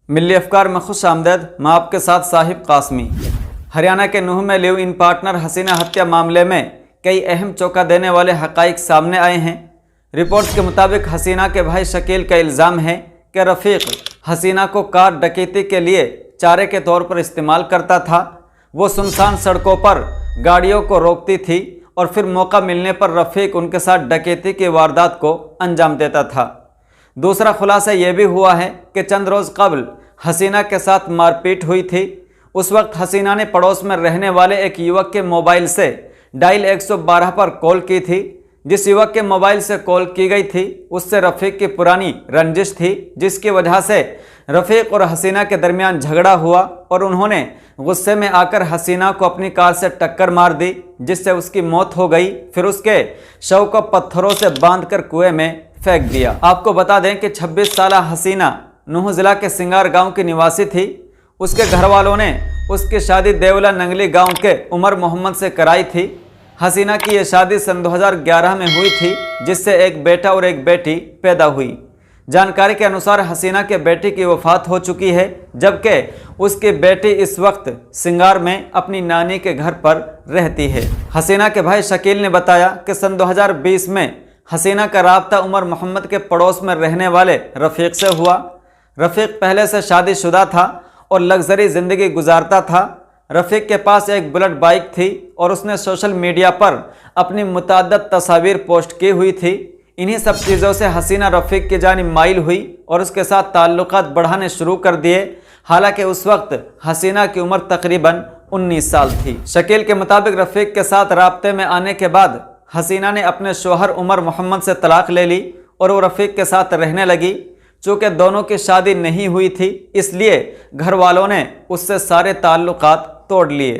मिली अफकार में खुश आमदेद। मैं आपके साथ साहिब कासमी। हरियाणा के नूह में लिव इन पार्टनर हसीना हत्या मामले में कई अहम चौंका देने वाले हकाइक सामने आए हैं। रिपोर्ट्स के मुताबिक हसीना के भाई शकील का इल्ज़ाम है कि रफ़ीक हसीना को कार डकैती के लिए चारे के तौर पर इस्तेमाल करता था। वो सुनसान सड़कों पर गाड़ियों को रोकती थी और फिर मौका मिलने पर रफ़ीक उनके साथ डकैती की वारदात को अंजाम देता था। दूसरा खुलासा यह भी हुआ है कि चंद रोज़ कबल हसीना के साथ मारपीट हुई थी। उस वक्त हसीना ने पड़ोस में रहने वाले एक युवक के मोबाइल से डायल 112 पर कॉल की थी। जिस युवक के मोबाइल से कॉल की गई थी उससे रफ़ीक की पुरानी रंजिश थी, जिसकी वजह से रफ़ीक और हसीना के दरमियान झगड़ा हुआ और उन्होंने गुस्से में आकर हसीना को अपनी कार से टक्कर मार दी, जिससे उसकी मौत हो गई। फिर उसके शव को पत्थरों से बांधकर कुएं में फेंक दिया। आपको बता दें कि 26 साल हसीना नूह जिला के सिंगार गांव की निवासी थी। उसके घर वालों ने उसकी शादी देवला नंगली गांव के उमर मोहम्मद से कराई थी। हसीना की यह शादी सन 2011 में हुई थी, जिससे एक बेटा और एक बेटी पैदा हुई। जानकारी के अनुसार हसीना के बेटे की वफात हो चुकी है, जबकि उसकी बेटी इस वक्त सिंगार में अपनी नानी के घर पर रहती है। हसीना के भाई शकील ने बताया कि सन 2020 में हसीना का राब्ता उमर मोहम्मद के पड़ोस में रहने वाले रफ़ीक से हुआ। रफ़ीक पहले से शादीशुदा था और लग्जरी ज़िंदगी गुजारता था। रफ़ीक के पास एक बुलेट बाइक थी और उसने सोशल मीडिया पर अपनी मुतअद्दिद तस्वीर पोस्ट की हुई थी। इन्हीं सब चीज़ों से हसीना रफ़ीक की जानिब माइल हुई और उसके साथ ताल्लुकात बढ़ाने शुरू कर दिए। हालांकि उस वक्त हसीना की उम्र तकरीबन 19 साल थी। शकील के मुताबिक रफ़ीक के साथ राब्ते में आने के बाद हसीना ने अपने शोहर उमर मोहम्मद से तलाक ले ली और वो रफ़ीक के साथ रहने लगी। चूँकि दोनों की शादी नहीं हुई थी, इसलिए घर वालों ने उससे सारे ताल्लुकात तोड़ लिए।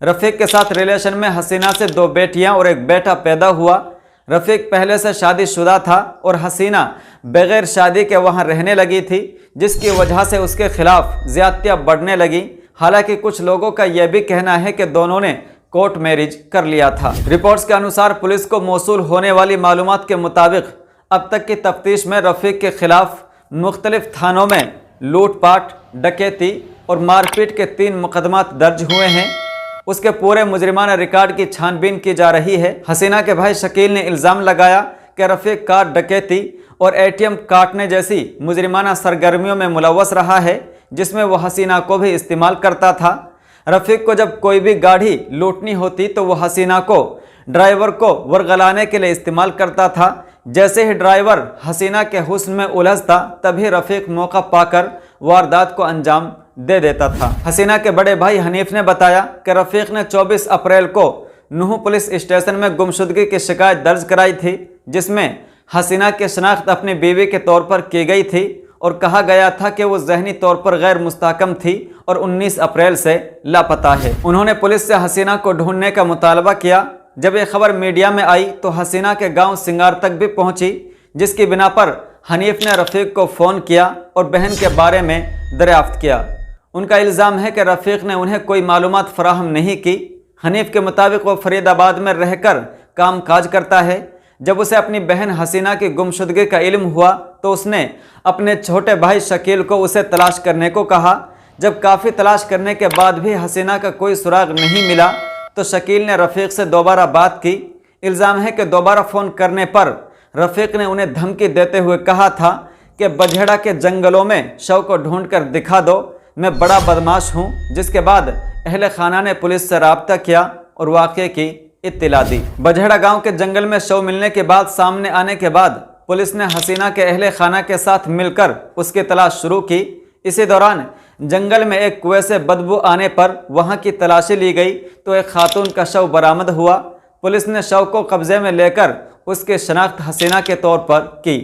रफ़ीक के साथ रिलेशन में हसीना से 2 बेटियां और एक बेटा पैदा हुआ। रफ़ीक पहले से शादीशुदा था और हसीना बगैर शादी के वहां रहने लगी थी, जिसकी वजह से उसके खिलाफ ज़्यादतियाँ बढ़ने लगी। हालांकि कुछ लोगों का यह भी कहना है कि दोनों ने कोर्ट मैरिज कर लिया था। रिपोर्ट्स के अनुसार पुलिस को मौसूल होने वाली मालूमात के मुताबिक अब तक की तफ्तीश में रफ़ीक के खिलाफ मुख्तलिफ थानों में लूटपाट, डकैती और मारपीट के 3 मुकदमात दर्ज हुए हैं। उसके पूरे मुजरिमाना रिकॉर्ड की छानबीन की जा रही है। हसीना के भाई शकील ने इल्ज़ाम लगाया कि रफ़ीक कार डकैती और ATM काटने जैसी मुजरिमाना सरगर्मियों में मुलव्वस रहा है, जिसमें वो हसीना को भी इस्तेमाल करता था। रफ़ीक को जब कोई भी गाड़ी लूटनी होती तो वो हसीना को ड्राइवर को वरगलाने के लिए इस्तेमाल करता था। जैसे ही ड्राइवर हसीना के हुस्न में उलझता, तभी रफ़ीक मौका पाकर वारदात को अंजाम दे देता था। हसीना के बड़े भाई हनीफ ने बताया कि रफ़ीक ने 24 अप्रैल को नूह पुलिस स्टेशन में गुमशुदगी की शिकायत दर्ज कराई थी, जिसमें हसीना की शनाख्त अपनी बीवी के तौर पर की गई थी और कहा गया था कि वो ज़हनी तौर पर गैर मुस्तहकम थी और 19 अप्रैल से लापता है। उन्होंने पुलिस से हसीना को ढूंढने का मुतालबा किया। जब ये खबर मीडिया में आई तो हसीना के गांव सिंगार तक भी पहुंची, जिसकी बिना पर हनीफ ने रफ़ीक को फ़ोन किया और बहन के बारे में दरियाफ्त किया। उनका इल्ज़ाम है कि रफ़ीक ने उन्हें कोई मालूमात फराहम नहीं की। हनीफ के मुताबिक वो फरीदाबाद में रहकर काम काज करता है। जब उसे अपनी बहन हसीना की गुमशुदगी का इल्म हुआ तो उसने अपने छोटे भाई शकील को उसे तलाश करने को कहा। जब काफ़ी तलाश करने के बाद भी हसीना का कोई सुराग नहीं मिला तो शकील ने रफ़ीक से दोबारा बात की। इल्ज़ाम है कि दोबारा फ़ोन करने पर रफ़ीक ने उन्हें धमकी देते हुए कहा था कि बझेड़ा के जंगलों में शव को ढूंढ कर दिखा दो, मैं बड़ा बदमाश हूँ। जिसके बाद अहले खाना ने पुलिस से राब्ता किया और वाक़े की इत्तिला दी। बझेड़ा गांव के जंगल में शव मिलने के बाद सामने आने के बाद पुलिस ने हसीना के अहले खाना के साथ मिलकर उसकी तलाश शुरू की। इसी दौरान जंगल में एक कुएं से बदबू आने पर वहां की तलाशी ली गई तो एक खातून का शव बरामद हुआ। पुलिस ने शव को कब्जे में लेकर उसकी शनाख्त हसीना के तौर पर की।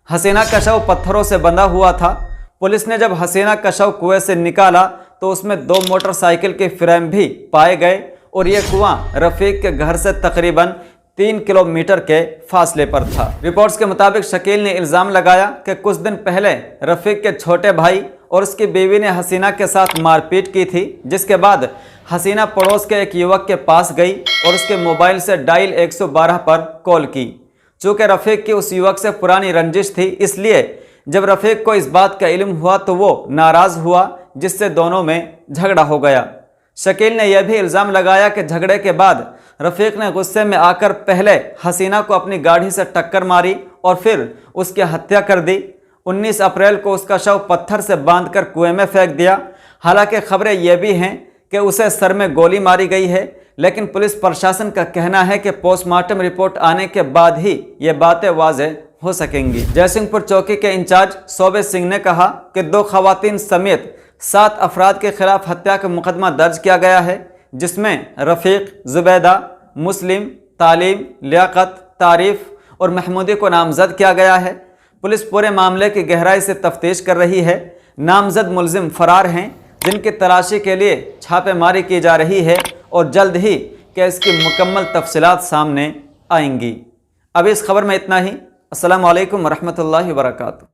हसीना का शव पत्थरों से बंधा हुआ था। पुलिस ने जब हसीना का शव कुएं से निकाला तो उसमें 2 मोटरसाइकिल के फ्रेम भी पाए गए और यह कुआं रफ़ीक के घर से तकरीबन 3 किलोमीटर के फासले पर था। रिपोर्ट्स के मुताबिक शकील ने इल्ज़ाम लगाया कि कुछ दिन पहले रफ़ीक के छोटे भाई और उसकी बीवी ने हसीना के साथ मारपीट की थी, जिसके बाद हसीना पड़ोस के एक युवक के पास गई और उसके मोबाइल से डायल 112 पर कॉल की। चूँकि रफ़ीक की उस युवक से पुरानी रंजिश थी, इसलिए जब रफ़ीक को इस बात का इल्म हुआ तो वो नाराज़ हुआ, जिससे दोनों में झगड़ा हो गया। शकील ने यह भी इल्ज़ाम लगाया कि झगड़े के बाद रफ़ीक ने गुस्से में आकर पहले हसीना को अपनी गाड़ी से टक्कर मारी और फिर उसकी हत्या कर दी। 19 अप्रैल को उसका शव पत्थर से बांधकर कुएं में फेंक दिया। हालांकि खबरें यह भी हैं कि उसे सर में गोली मारी गई है, लेकिन पुलिस प्रशासन का कहना है कि पोस्टमार्टम रिपोर्ट आने के बाद ही ये बातें वाज़ेह हो सकेंगी। जयसिंहपुर चौकी के इंचार्ज शोबे सिंह ने कहा कि 2 खवातीन समेत 7 अफराद के खिलाफ हत्या का मुकदमा दर्ज किया गया है, जिसमें रफ़ीक, जुबैदा, मुस्लिम, तालीम, लियाकत, तारीफ और महमूदी को नामजद किया गया है। पुलिस पूरे मामले की गहराई से तफ्तीश कर रही है। नामजद मुलजिम फरार हैं, जिनकी तलाशी के लिए छापेमारी की जा रही है और जल्द ही केस की मुकम्मल तफसीलात सामने आएंगी। अब इस खबर में इतना ही। अस्सलामु अलैकुम वरहमतुल्लाहि वबरकातुहू।